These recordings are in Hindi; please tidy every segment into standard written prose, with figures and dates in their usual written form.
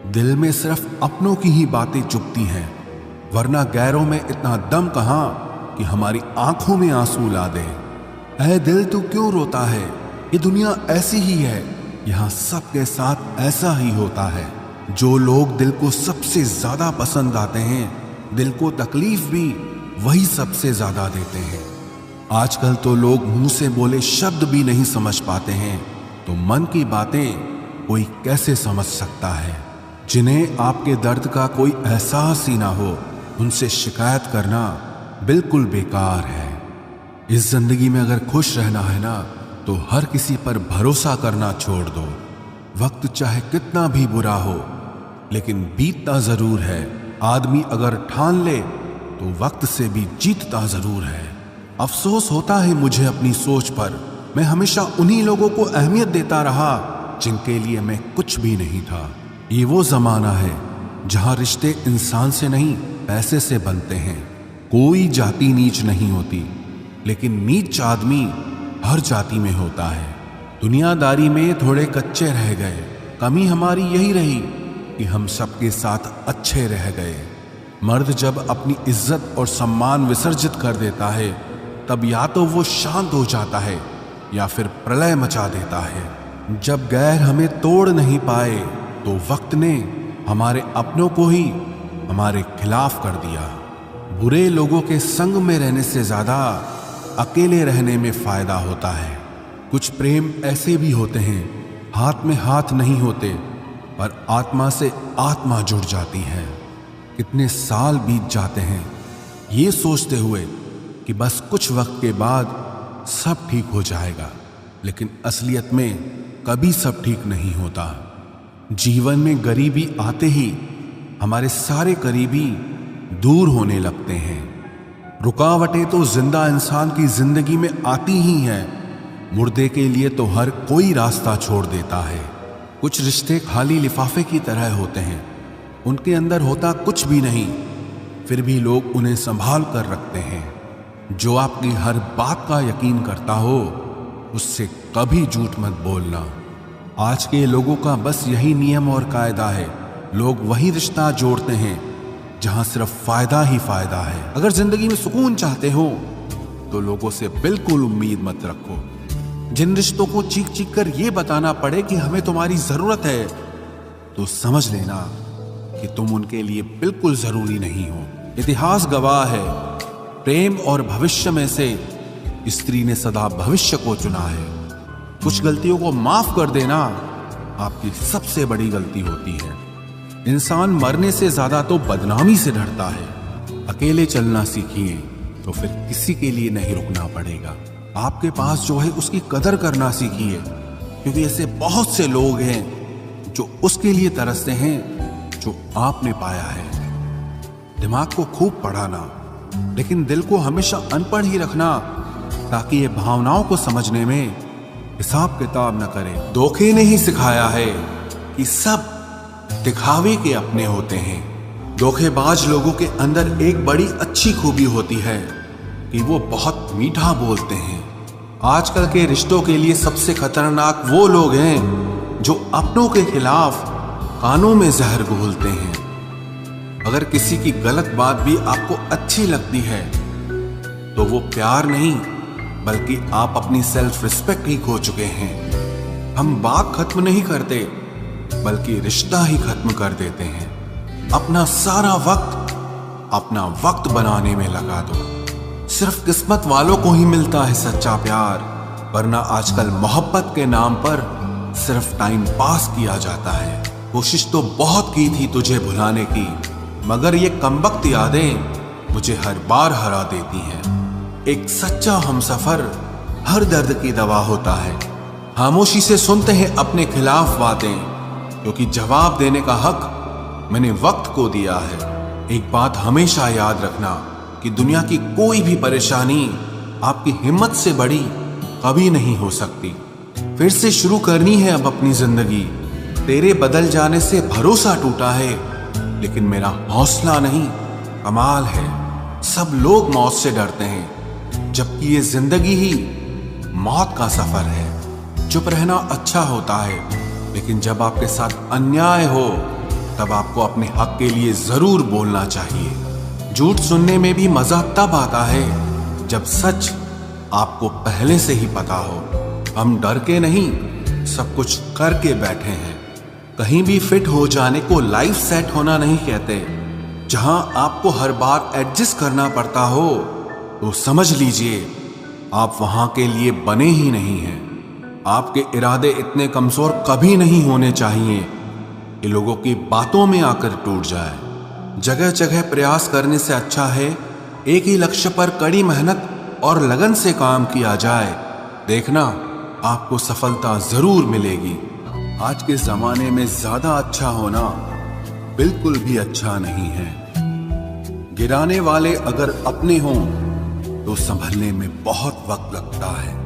दिल में सिर्फ अपनों की ही बातें चुभती हैं, वरना गैरों में इतना दम कहाँ कि हमारी आंखों में आंसू ला दे। ऐ दिल तू क्यों रोता है, ये दुनिया ऐसी ही है, यहाँ सबके साथ ऐसा ही होता है। जो लोग दिल को सबसे ज्यादा पसंद आते हैं, दिल को तकलीफ भी वही सबसे ज्यादा देते हैं। आजकल तो लोग मुंह से बोले शब्द भी नहीं समझ पाते हैं, तो मन की बातें कोई कैसे समझ सकता है। जिन्हें आपके दर्द का कोई एहसास ही ना हो, उनसे शिकायत करना बिल्कुल बेकार है। इस जिंदगी में अगर खुश रहना है ना, तो हर किसी पर भरोसा करना छोड़ दो। वक्त चाहे कितना भी बुरा हो, लेकिन बीतता जरूर है। आदमी अगर ठान ले तो वक्त से भी जीतता जरूर है। अफसोस होता है मुझे अपनी सोच पर, मैं हमेशा उन्हीं लोगों को अहमियत देता रहा जिनके लिए मैं कुछ भी नहीं था। ये वो जमाना है जहां रिश्ते इंसान से नहीं पैसे से बनते हैं। कोई जाति नीच नहीं होती, लेकिन नीच आदमी हर जाति में होता है। दुनियादारी में थोड़े कच्चे रह गए। कमी हमारी यही रही कि हम सबके साथ अच्छे रह गए। मर्द जब अपनी इज्जत और सम्मान विसर्जित कर देता है, तब या तो वो शांत हो जाता है या फिर प्रलय मचा देता है। जब गैर हमें तोड़ नहीं पाए, तो वक्त ने हमारे अपनों को ही हमारे खिलाफ कर दिया। बुरे लोगों के संग में रहने से ज्यादा अकेले रहने में फायदा होता है। कुछ प्रेम ऐसे भी होते हैं, हाथ में हाथ नहीं होते, पर आत्मा से आत्मा जुड़ जाती है। कितने साल बीत जाते हैं ये सोचते हुए कि बस कुछ वक्त के बाद सब ठीक हो जाएगा, लेकिन असलियत में कभी सब ठीक नहीं होता। जीवन में गरीबी आते ही हमारे सारे करीबी दूर होने लगते हैं। रुकावटें तो जिंदा इंसान की जिंदगी में आती ही हैं। मुर्दे के लिए तो हर कोई रास्ता छोड़ देता है। कुछ रिश्ते खाली लिफाफे की तरह होते हैं, उनके अंदर होता कुछ भी नहीं, फिर भी लोग उन्हें संभाल कर रखते हैं। जो आपकी हर बात का यकीन करता हो, उससे कभी झूठ मत बोलना। आज के लोगों का बस यही नियम और कायदा है। लोग वही रिश्ता जोड़ते हैं जहां सिर्फ फायदा ही फायदा है। अगर जिंदगी में सुकून चाहते हो तो लोगों से बिल्कुल उम्मीद मत रखो। जिन रिश्तों को चीख चीख कर यह बताना पड़े कि हमें तुम्हारी जरूरत है, तो समझ लेना कि तुम उनके लिए बिल्कुल जरूरी नहीं हो। इतिहास गवाह है, प्रेम और भविष्य में से स्त्री ने सदा भविष्य को चुना है। कुछ गलतियों को माफ कर देना आपकी सबसे बड़ी गलती होती है। इंसान मरने से ज्यादा तो बदनामी से डरता है। अकेले चलना सीखिए, तो फिर किसी के लिए नहीं रुकना पड़ेगा। आपके पास जो है उसकी कदर करना सीखिए, क्योंकि ऐसे बहुत से लोग हैं जो उसके लिए तरसते हैं जो आपने पाया है। दिमाग को खूब पढ़ाना, लेकिन दिल को हमेशा अनपढ़ ही रखना, ताकि ये भावनाओं को समझने में हिसाब किताब न करे। धोखे ने ही सिखाया है कि सब दिखावे के अपने होते हैं। धोखेबाज लोगों के अंदर एक बड़ी अच्छी खूबी होती है कि वो बहुत मीठा बोलते हैं। आजकल के रिश्तों के लिए सबसे खतरनाक वो लोग हैं जो अपनों के खिलाफ कानों में जहर घोलते हैं। अगर किसी की गलत बात भी आपको अच्छी लगती है, तो वो प्यार नहीं, बल्कि आप अपनी सेल्फ रिस्पेक्ट ही खो चुके हैं। हम बात खत्म नहीं करते, बल्कि रिश्ता ही खत्म कर देते हैं। अपना सारा अपना वक्त बनाने में लगा दो। सिर्फ किस्मत वालों को ही मिलता है सच्चा प्यार, वरना आजकल मोहब्बत के नाम पर सिर्फ टाइम पास किया जाता है। कोशिश तो बहुत की थी तुझे भुलाने की, मगर ये कमबख्त यादें मुझे हर बार हरा देती हैं। एक सच्चा हमसफर हर दर्द की दवा होता है। खामोशी से सुनते हैं अपने खिलाफ बातें, क्योंकि जवाब देने का हक मैंने वक्त को दिया है। एक बात हमेशा याद रखना कि दुनिया की कोई भी परेशानी आपकी हिम्मत से बड़ी कभी नहीं हो सकती। फिर से शुरू करनी है अब अपनी जिंदगी। तेरे बदल जाने से भरोसा टूटा है, लेकिन मेरा हौसला नहीं, कमाल है। सब लोग मौत से डरते हैं, जबकि ये जिंदगी ही मौत का सफर है। चुप रहना अच्छा होता है, लेकिन जब आपके साथ अन्याय हो तब आपको अपने हक के लिए जरूर बोलना चाहिए। झूठ सुनने में भी मजा तब आता है जब सच आपको पहले से ही पता हो। हम डर के नहीं, सब कुछ करके बैठे हैं। कहीं भी फिट हो जाने को लाइफ सेट होना नहीं कहते। जहां आपको हर बार एडजस्ट करना पड़ता हो तो समझ लीजिए आप वहां के लिए बने ही नहीं हैं। आपके इरादे इतने कमजोर कभी नहीं होने चाहिए कि लोगों की बातों में आकर टूट जाए। जगह जगह प्रयास करने से अच्छा है एक ही लक्ष्य पर कड़ी मेहनत और लगन से काम किया जाए। देखना आपको सफलता जरूर मिलेगी। आज के जमाने में ज्यादा अच्छा होना बिल्कुल भी अच्छा नहीं है। गिराने वाले अगर अपने हों तो संभलने में बहुत वक्त लगता है।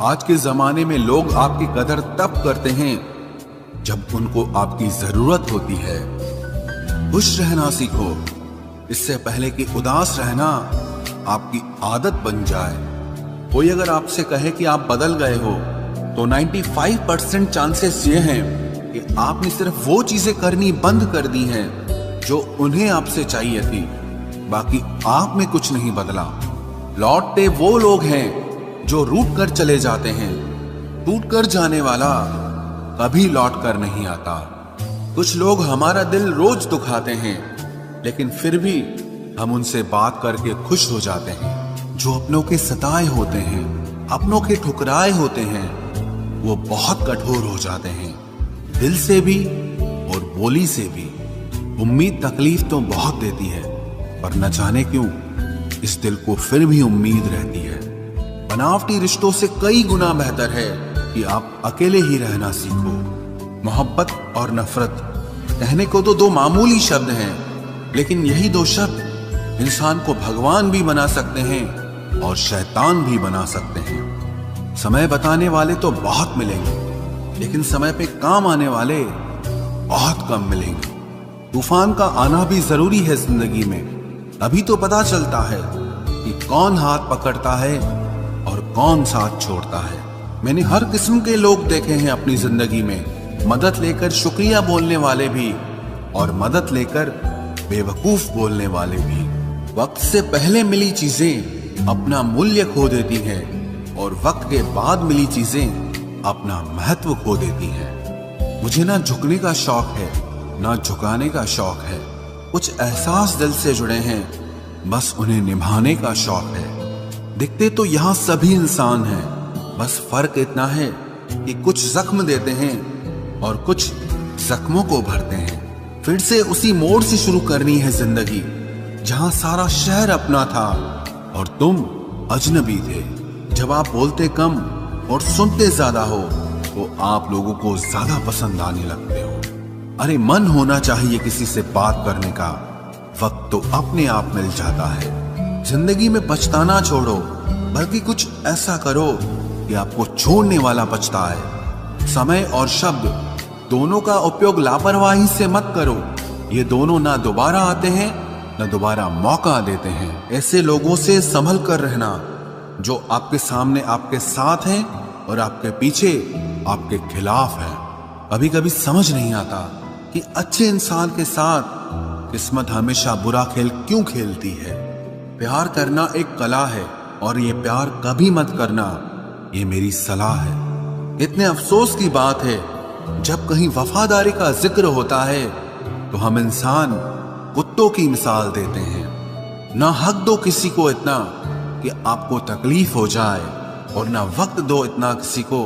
आज के जमाने में लोग आपकी कदर तब करते हैं जब उनको आपकी जरूरत होती है। खुश रहना सीखो, इससे पहले कि उदास रहना आपकी आदत बन जाए। कोई अगर आपसे कहे कि आप बदल गए हो तो 95% चांसेस ये हैं कि आपने सिर्फ वो चीजें करनी बंद कर दी हैं जो उन्हें आपसे चाहिए थी। बाकी आप में कुछ नहीं बदला। लौटते वो लोग हैं जो रूठ कर चले जाते हैं। टूट कर जाने वाला कभी लौट कर नहीं आता। कुछ लोग हमारा दिल रोज दुखाते हैं, लेकिन फिर भी हम उनसे बात करके खुश हो जाते हैं। जो अपनों के सताए होते हैं, अपनों के ठुकराए होते हैं, वो बहुत कठोर हो जाते हैं, दिल से भी और बोली से भी। उम्मीद तकलीफ तो बहुत देती है, पर न जाने क्यों इस दिल को फिर भी उम्मीद रहती है। बनावटी रिश्तों से कई गुना बेहतर है कि आप अकेले ही रहना सीखो। मोहब्बत और नफरत कहने को तो दो मामूली शब्द हैं, लेकिन यही दो शब्द इंसान को भगवान भी बना सकते हैं और शैतान भी बना सकते हैं। समय बताने वाले तो बहुत मिलेंगे, लेकिन समय पे काम आने वाले बहुत कम मिलेंगे। तूफान का आना भी जरूरी है जिंदगी में, अभी तो पता चलता है कि कौन हाथ पकड़ता है और कौन साथ छोड़ता है। मैंने हर किस्म के लोग देखे हैं अपनी जिंदगी में, मदद लेकर शुक्रिया बोलने वाले भी और मदद लेकर बेवकूफ बोलने वाले भी। वक्त से पहले मिली चीजें अपना मूल्य खो देती हैं और वक्त के बाद मिली चीजें अपना महत्व खो देती हैं। मुझे ना झुकने का शौक है ना झुकाने का शौक है। कुछ एहसास दिल से जुड़े हैं, बस उन्हें निभाने का शौक है। दिखते तो यहाँ सभी इंसान हैं, बस फर्क इतना है कि कुछ जख्म देते हैं और कुछ जख्मों को भरते हैं। फिर से उसी मोड़ से शुरू करनी है जिंदगी जहां सारा शहर अपना था और तुम अजनबी थे। जब आप बोलते कम और सुनते ज्यादा हो तो आप लोगों को ज्यादा पसंद आने लगते हो। अरे मन होना चाहिए किसी से बात करने का, वक्त तो अपने आप मिल जाता है। जिंदगी में पछताना छोड़ो, बल्कि कुछ ऐसा करो कि आपको छोड़ने वाला पछताए। समय और शब्द दोनों का उपयोग लापरवाही से मत करो। ये दोनों ना दोबारा आते हैं ना दोबारा मौका देते हैं। ऐसे लोगों से संभल कर रहना जो आपके सामने आपके साथ हैं और आपके पीछे आपके खिलाफ हैं। कभी कभी समझ नहीं आता कि अच्छे इंसान के साथ किस्मत हमेशा बुरा खेल क्यों खेलती है। प्यार करना एक कला है और ये प्यार कभी मत करना, ये मेरी सलाह है। इतने अफसोस की बात है जब कहीं वफादारी का जिक्र होता है तो हम इंसान कुत्तों की मिसाल देते हैं। ना हक दो किसी को इतना कि आपको तकलीफ हो जाए और ना वक्त दो इतना किसी को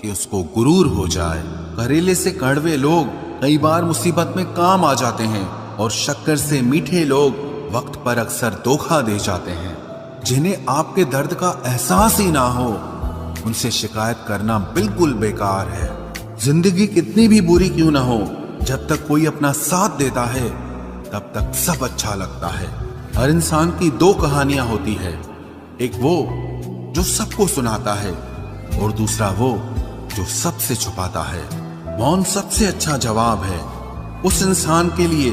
कि उसको गुरूर हो जाए। करेले से कड़वे लोग कई बार मुसीबत में काम आ जाते हैं और शक्कर से मीठे लोग वक्त पर अक्सर धोखा दे जाते हैं। जिन्हें आपके दर्द का एहसास ही ना हो उनसे शिकायत करना बिल्कुल बेकार है। जिंदगी कितनी भी बुरी क्यों ना हो, जब तक कोई अपना साथ देता है तब तक सब अच्छा लगता है। हर इंसान की दो कहानियां होती है, एक वो जो सबको सुनाता है और दूसरा वो जो सबसे छुपाता है। मौन सबसे अच्छा जवाब है उस इंसान के लिए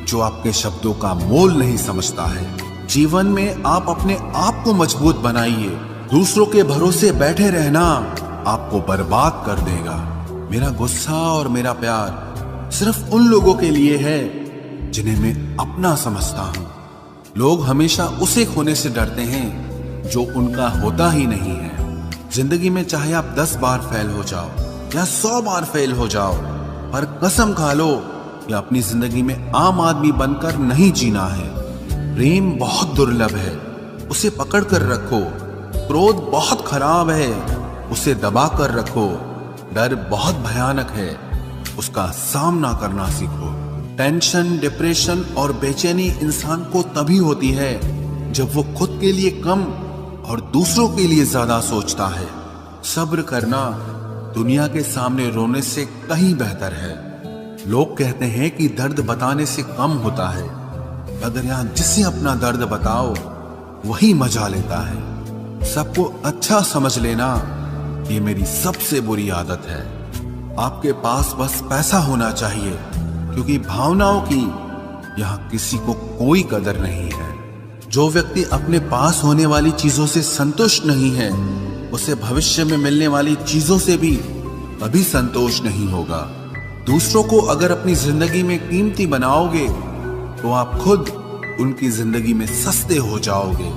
जो आपके शब्दों का मोल नहीं समझता है। जीवन में आप अपने आप को मजबूत बनाइए। दूसरों के भरोसे बैठे रहना आपको बर्बाद कर देगा। मेरा गुस्सा और मेरा प्यार सिर्फ उन लोगों के लिए है जिन्हें मैं अपना समझता हूं। लोग हमेशा उसे खोने से डरते हैं जो उनका होता ही नहीं है। जिंदगी में चाहे आप 10 बार फेल हो जाओ या 100 बार फेल हो जाओ, पर कसम खा लो कि अपनी जिंदगी में आम आदमी बनकर नहीं जीना है। प्रेम बहुत दुर्लभ है, उसे पकड़ कर रखो। क्रोध बहुत खराब है, उसे दबा कर रखो। डर बहुत भयानक है, उसका सामना करना सीखो। टेंशन, डिप्रेशन और बेचैनी इंसान को तभी होती है जब वो खुद के लिए कम और दूसरों के लिए ज्यादा सोचता है। सब्र करना दुनिया के सामने रोने से कहीं बेहतर है। लोग कहते हैं कि दर्द बताने से कम होता है, अगर यहां जिसे अपना दर्द बताओ वही मजा लेता है। सबको अच्छा समझ लेना ये मेरी सबसे बुरी आदत है। आपके पास बस पैसा होना चाहिए, क्योंकि भावनाओं की यहां किसी को कोई कदर नहीं है। जो व्यक्ति अपने पास होने वाली चीजों से संतुष्ट नहीं है, उसे भविष्य में मिलने वाली चीजों से भी कभी संतोष नहीं होगा। दूसरों को अगर अपनी जिंदगी में कीमती बनाओगे तो आप खुद उनकी जिंदगी में सस्ते हो जाओगे।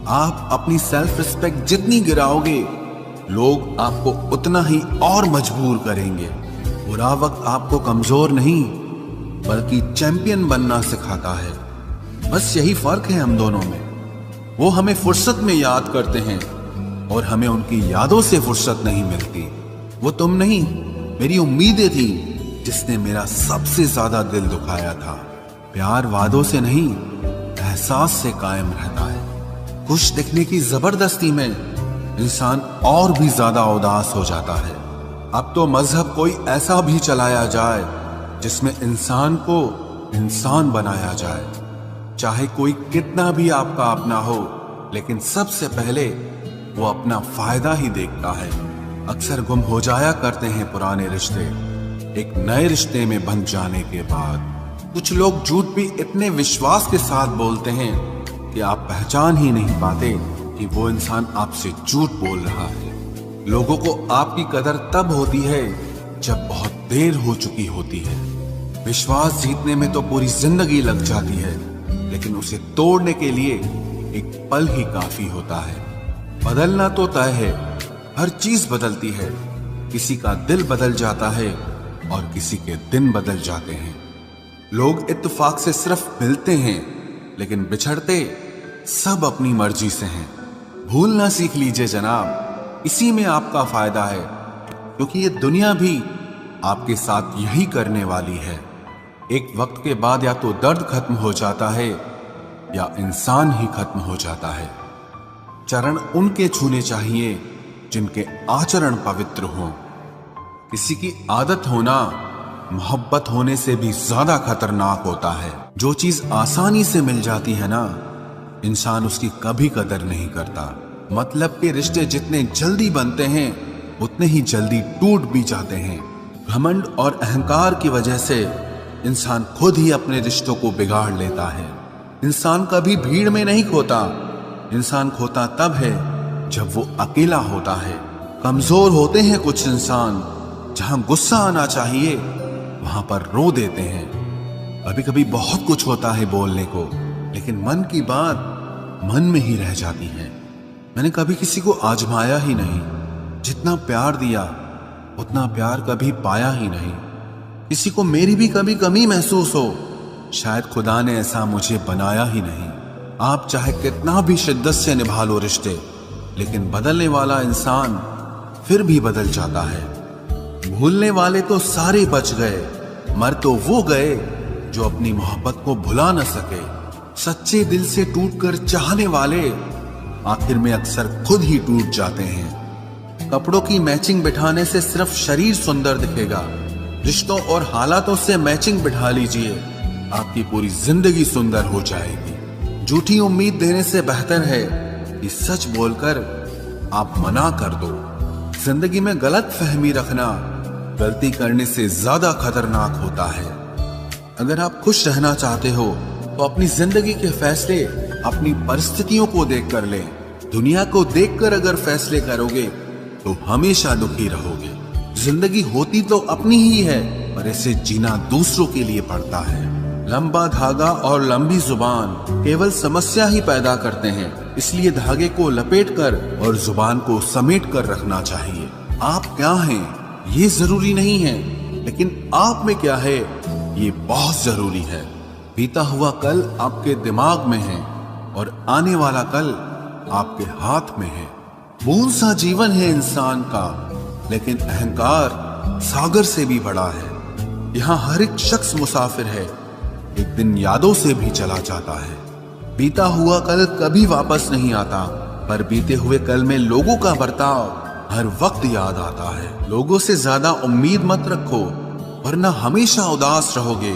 आप अपनी सेल्फ रिस्पेक्ट जितनी गिराओगे, लोग आपको उतना ही और मजबूर करेंगे। बुरा वक्त आपको कमजोर नहीं बल्कि चैंपियन बनना सिखाता है। बस यही फर्क है हम दोनों में। वो हमें फुर्सत में याद करते हैं और हमें उनकी यादों से फुर्सत नहीं मिलती। वो तुम नहीं, मेरी उम्मीदें थी जिसने मेरा सबसे ज्यादा दिल दुखाया था। प्यार वादों से नहीं, एहसास से कायम रहता है। खुश दिखने की जबरदस्ती में इंसान और भी ज्यादा उदास हो जाता है। अब तो मजहब कोई ऐसा भी चलाया जाए जिसमें इंसान को इंसान बनाया जाए। चाहे कोई कितना भी आपका अपना हो, लेकिन सबसे पहले वो अपना फायदा ही देखता है। अक्सर गुम हो जाया करते हैं पुराने रिश्ते एक नए रिश्ते में बंध जाने के बाद। कुछ लोग झूठ भी इतने विश्वास के साथ बोलते हैं कि आप पहचान ही नहीं पाते कि वो इंसान आपसे झूठ बोल रहा है। लोगों को आपकी कदर तब होती है जब बहुत देर हो चुकी होती है। विश्वास जीतने में तो पूरी जिंदगी लग जाती है, लेकिन उसे तोड़ने के लिए एक पल ही काफी होता है। बदलना तो तय है, हर चीज बदलती है। किसी का दिल बदल जाता है और किसी के दिन बदल जाते हैं। लोग इत्तेफाक से सिर्फ मिलते हैं, लेकिन बिछड़ते सब अपनी मर्जी से हैं। भूलना सीख लीजिए जनाब, इसी में आपका फायदा है, क्योंकि ये दुनिया भी आपके साथ यही करने वाली है। एक वक्त के बाद या तो दर्द खत्म हो जाता है या इंसान ही खत्म हो जाता है। चरण उनके छूने चाहिए जिनके आचरण पवित्र हों। किसी की आदत होना मोहब्बत होने से भी ज्यादा खतरनाक होता है। जो चीज आसानी से मिल जाती है ना, इंसान उसकी कभी कदर नहीं करता। मतलब के रिश्ते जितने जल्दी बनते हैं उतने ही जल्दी टूट भी जाते हैं। घमंड और अहंकार की वजह से इंसान खुद ही अपने रिश्तों को बिगाड़ लेता है। इंसान कभी भीड़ में नहीं खोता, इंसान खोता तब है जब वो अकेला होता है। कमजोर होते हैं कुछ इंसान, जहां गुस्सा आना चाहिए वहां पर रो देते हैं। कभी कभी बहुत कुछ होता है बोलने को, लेकिन मन की बात मन में ही रह जाती है। मैंने कभी किसी को आजमाया ही नहीं। जितना प्यार दिया उतना प्यार कभी पाया ही नहीं। किसी को मेरी भी कभी कमी महसूस हो, शायद खुदा ने ऐसा मुझे बनाया ही नहीं। आप चाहे कितना भी शिद्दत से निभा लो रिश्ते, लेकिन बदलने वाला इंसान फिर भी बदल जाता है। भूलने वाले तो सारे बच गए, मर तो वो गए जो अपनी मोहब्बत को भुला न सके। सच्चे दिल से टूटकर चाहने वाले आखिर में अक्सर खुद ही टूट जाते हैं। कपड़ों की मैचिंग बिठाने से सिर्फ शरीर सुंदर दिखेगा, रिश्तों और हालातों से मैचिंग बिठा लीजिए, आपकी पूरी जिंदगी सुंदर हो जाएगी। झूठी उम्मीद देने से बेहतर है कि सच बोलकर आप मना कर दो। जिंदगी में गलत फहमी रखना गलती करने से ज्यादा खतरनाक होता है। अगर आप खुश रहना चाहते हो तो अपनी जिंदगी के फैसले अपनी परिस्थितियों को देखकर लें। दुनिया को देखकर अगर फैसले करोगे तो हमेशा दुखी रहोगे। जिंदगी होती तो अपनी ही है, पर इसे जीना दूसरों के लिए पड़ता है। लंबा धागा और लंबी जुबान केवल समस्या ही पैदा करते हैं, इसलिए धागे को लपेटकर और जुबान को समेट कर रखना चाहिए। आप क्या हैं ये जरूरी नहीं है, लेकिन आप में क्या है ये बहुत जरूरी है। बीता हुआ कल आपके दिमाग में है और आने वाला कल आपके हाथ में है। बूंद सा जीवन है इंसान का, लेकिन अहंकार सागर से भी बड़ा है। यहाँ हर एक शख्स मुसाफिर है, एक दिन यादों से भी चला जाता है। बीता हुआ कल कभी वापस नहीं आता, पर बीते हुए कल में लोगों का बर्ताव हर वक्त याद आता है। लोगों से ज्यादा उम्मीद मत रखो, वरना हमेशा उदास रहोगे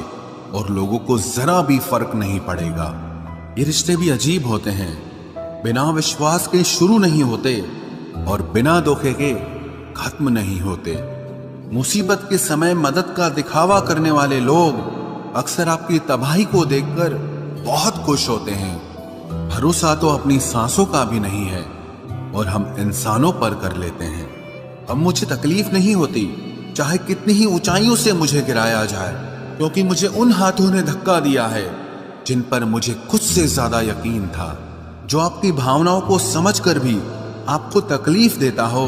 और लोगों को जरा भी फर्क नहीं पड़ेगा। ये रिश्ते भी अजीब होते हैं, बिना विश्वास के शुरू नहीं होते और बिना धोखे के खत्म नहीं होते। मुसीबत के समय मदद का दिखावा करने वाले लोग अक्सर आपकी तबाही को देखकर बहुत खुश होते हैं। भरोसा तो अपनी सांसों का भी नहीं है और हम इंसानों पर कर लेते हैं। अब मुझे तकलीफ नहीं होती, चाहे कितनी ही ऊंचाइयों से मुझे गिराया जाए, क्योंकि मुझे उन हाथों ने धक्का दिया है जिन पर मुझे खुद से ज्यादा यकीन था। जो आपकी भावनाओं को समझकर भी आपको तकलीफ देता हो,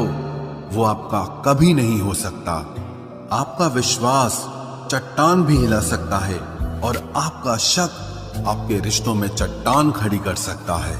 वो आपका कभी नहीं हो सकता। आपका विश्वास चट्टान भी हिला सकता है और आपका शक आपके रिश्तों में चट्टान खड़ी कर सकता है।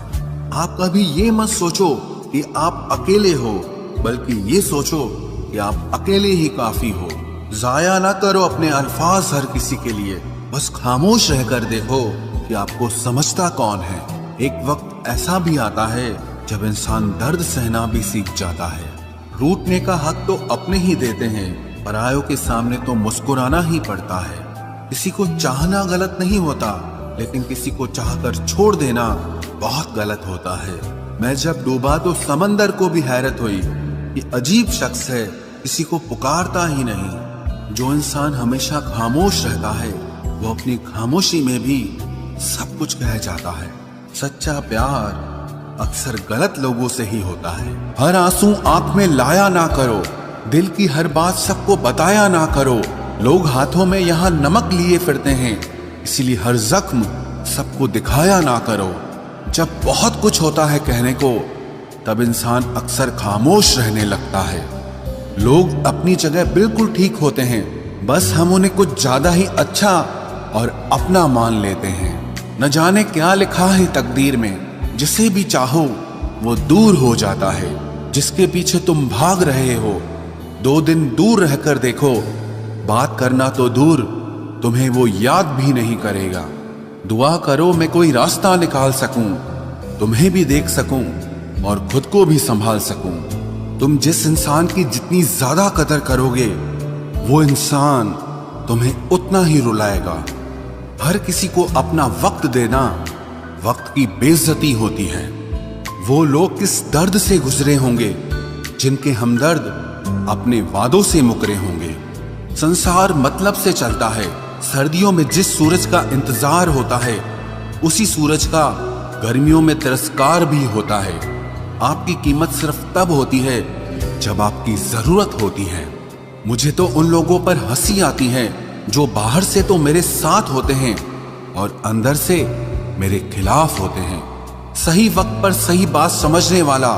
आप कभी ये मत सोचो कि आप अकेले हो, बल्कि ये सोचो कि आप अकेले ही काफी हो। जाया ना करो अपने अल्फाज हर किसी के लिए, बस खामोश रहकर देखो कि आपको समझता कौन है। एक वक्त ऐसा भी आता है जब इंसान दर्द सहना भी सीख जाता है। रूठने का हक तो अपने ही देते हैं, परायों के सामने तो मुस्कुराना ही पड़ता है। किसी को चाहना गलत नहीं होता, लेकिन किसी को चाहकर छोड़ देना बहुत गलत होता है। मैं जब डूबा तो समंदर को भी हैरत हुई, ये अजीब शख्स है, किसी को पुकारता ही नहीं। जो इंसान हमेशा खामोश रहता है, वो अपनी खामोशी में भी सब कुछ कह जाता है। सच्चा प्यार अक्सर गलत लोगों से ही होता है। हर आंसू आंख में लाया ना करो, दिल की हर बात सबको बताया ना करो। लोग हाथों में यहाँ नमक लिए फिरते हैं, इसीलिए हर जख्म सबको दिखाया ना करो। जब बहुत कुछ होता है कहने को, तब इंसान अक्सर खामोश रहने लगता है। लोग अपनी जगह बिल्कुल ठीक होते हैं, बस हम उन्हें कुछ ज्यादा ही अच्छा और अपना मान लेते हैं। न जाने क्या लिखा है तकदीर में, जिसे भी चाहो वो दूर हो जाता है। जिसके पीछे तुम भाग रहे हो, 2 दिन दूर रहकर देखो, बात करना तो दूर, तुम्हें वो याद भी नहीं करेगा। दुआ करो मैं कोई रास्ता निकाल सकूं, तुम्हें भी देख सकूं और खुद को भी संभाल सकूं। तुम जिस इंसान की जितनी ज्यादा कदर करोगे, वो इंसान तुम्हें उतना ही रुलाएगा। हर किसी को अपना वक्त देना वक्त की बेइज्जती होती है। वो लोग किस दर्द से गुजरे होंगे जिनके हमदर्द अपने वादों से मुकरे होंगे। संसार मतलब से चलता है। सर्दियों में जिस सूरज का इंतजार होता है, उसी सूरज का गर्मियों में तिरस्कार भी होता है। आपकी कीमत सिर्फ तब होती है जब आपकी जरूरत होती है। मुझे तो उन लोगों पर हंसी आती है जो बाहर से तो मेरे साथ होते हैं और अंदर से मेरे खिलाफ होते हैं। सही वक्त पर सही बात समझने वाला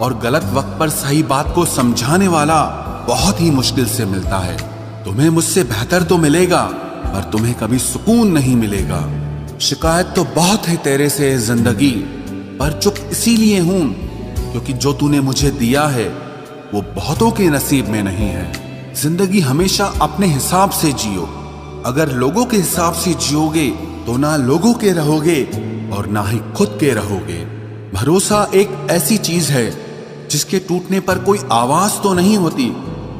और गलत वक्त पर सही बात को समझाने वाला बहुत ही मुश्किल से मिलता है। तुम्हें मुझसे बेहतर तो मिलेगा, पर तुम्हें कभी सुकून नहीं मिलेगा। शिकायत तो बहुत है तेरे से जिंदगी, पर चुप इसीलिए हूं क्योंकि जो तूने मुझे दिया है वो बहुतों के नसीब में नहीं है। जिंदगी हमेशा अपने हिसाब से जियो। अगर लोगों के हिसाब से जियोगे तो ना लोगों के रहोगे और ना ही खुद के रहोगे। भरोसा एक ऐसी चीज है जिसके टूटने पर कोई आवाज तो नहीं होती,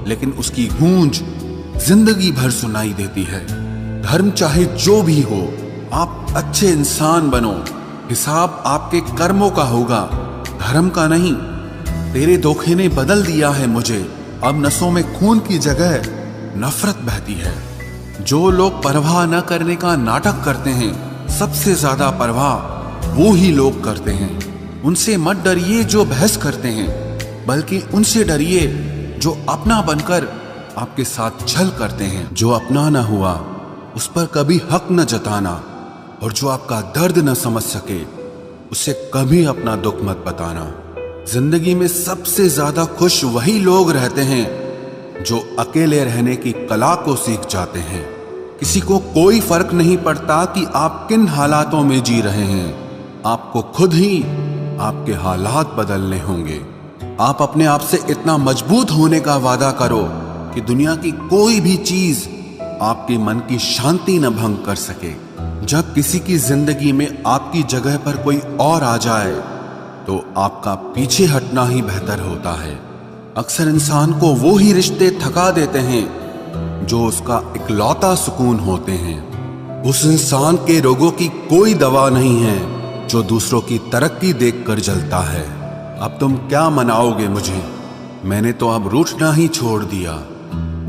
लेकिन उसकी गूंज जिंदगी भर सुनाई देती है। धर्म चाहे जो भी हो, आप अच्छे इंसान बनो। हिसाब आपके कर्मों का होगा, धर्म का नहीं। तेरे धोखे ने बदल दिया है मुझे, अब नसों में खून की जगह नफरत बहती है। जो लोग परवाह न करने का नाटक करते हैं, सबसे ज्यादा परवाह वो ही लोग करते हैं। उनसे मत डरिए जो बहस करते हैं, बल्कि उनसे डरिए जो अपना बनकर आपके साथ छल करते हैं। जो अपना न हुआ उस पर कभी हक न जताना, और जो आपका दर्द न समझ सके उसे कभी अपना दुख मत बताना। जिंदगी में सबसे ज्यादा खुश वही लोग रहते हैं जो अकेले रहने की कला को सीख जाते हैं। किसी को कोई फर्क नहीं पड़ता कि आप किन हालातों में जी रहे हैं, आपको खुद ही आपके हालात बदलने होंगे। आप अपने आप से इतना मजबूत होने का वादा करो कि दुनिया की कोई भी चीज आपके मन की शांति न भंग कर सके। जब किसी की जिंदगी में आपकी जगह पर कोई और आ जाए तो आपका पीछे हटना ही बेहतर होता है। अक्सर इंसान को वो ही रिश्ते थका देते हैं जो उसका इकलौता सुकून होते हैं। उस इंसान के रोगों की कोई दवा नहीं है जो दूसरों की तरक्की देखकर जलता है। अब तुम क्या मनाओगे मुझे, मैंने तो अब रूठना ही छोड़ दिया।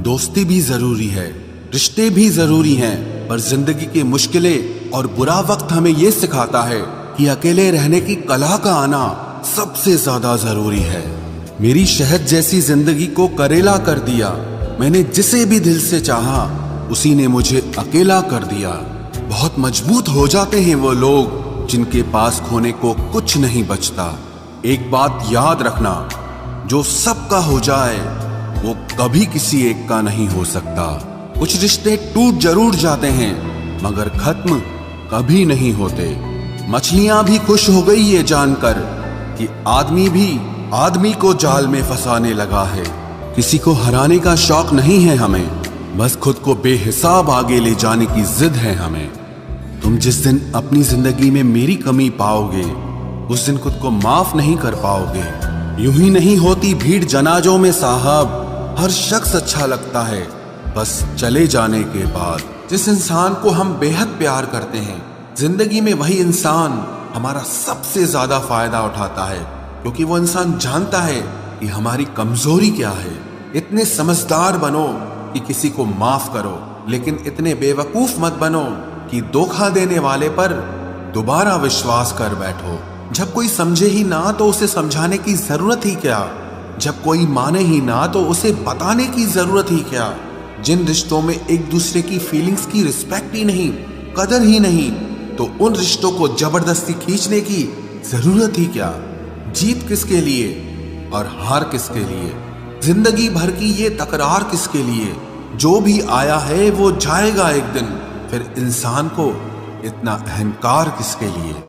दोस्ती भी जरूरी है, रिश्ते भी जरूरी हैं, पर जिंदगी की मुश्किलें और बुरा वक्त हमें यह सिखाता है कि अकेले रहने की कला का आना सबसे ज्यादा जरूरी है। मेरी शहद जैसी जिंदगी को करेला कर दिया। मैंने जिसे भी दिल से चाहा उसी ने मुझे अकेला कर दिया। बहुत मजबूत हो जाते हैं वो लोग जिनके पास खोने को कुछ नहीं बचता। एक बात याद रखना, जो सबका हो जाए वो कभी किसी एक का नहीं हो सकता। कुछ रिश्ते टूट जरूर जाते हैं मगर खत्म कभी नहीं होते। मछलियां भी खुश हो गई ये जानकर कि आदमी भी आदमी को जाल में फंसाने लगा है। किसी को हराने का शौक नहीं है हमें, बस खुद को बेहिसाब आगे ले जाने की जिद है हमें। तुम जिस दिन अपनी जिंदगी में मेरी कमी पाओगे उस दिन खुद को माफ नहीं कर पाओगे। यूं ही नहीं होती भीड़ जनाजों में साहब, हर शख्स अच्छा लगता है बस चले जाने के बाद। जिस इंसान को हम बेहद प्यार करते हैं, जिंदगी में वही इंसान हमारा सबसे ज्यादा फायदा उठाता है, क्योंकि वो इंसान जानता है कि हमारी कमजोरी क्या है। इतने समझदार बनो कि किसी को माफ करो, लेकिन इतने बेवकूफ मत बनो कि धोखा देने वाले पर दोबारा विश्वास कर बैठो। जब कोई समझे ही ना तो उसे समझाने की जरूरत ही क्या, जब कोई माने ही ना तो उसे बताने की जरूरत ही क्या। जिन रिश्तों में एक दूसरे की फीलिंग्स की रिस्पेक्ट ही नहीं, कदर ही नहीं, तो उन रिश्तों को जबरदस्ती खींचने की जरूरत ही क्या। जीत किसके लिए और हार किसके लिए, जिंदगी भर की ये तकरार किसके लिए। जो भी आया है वो जाएगा एक दिन, फिर इंसान को इतना अहंकार किसके लिए।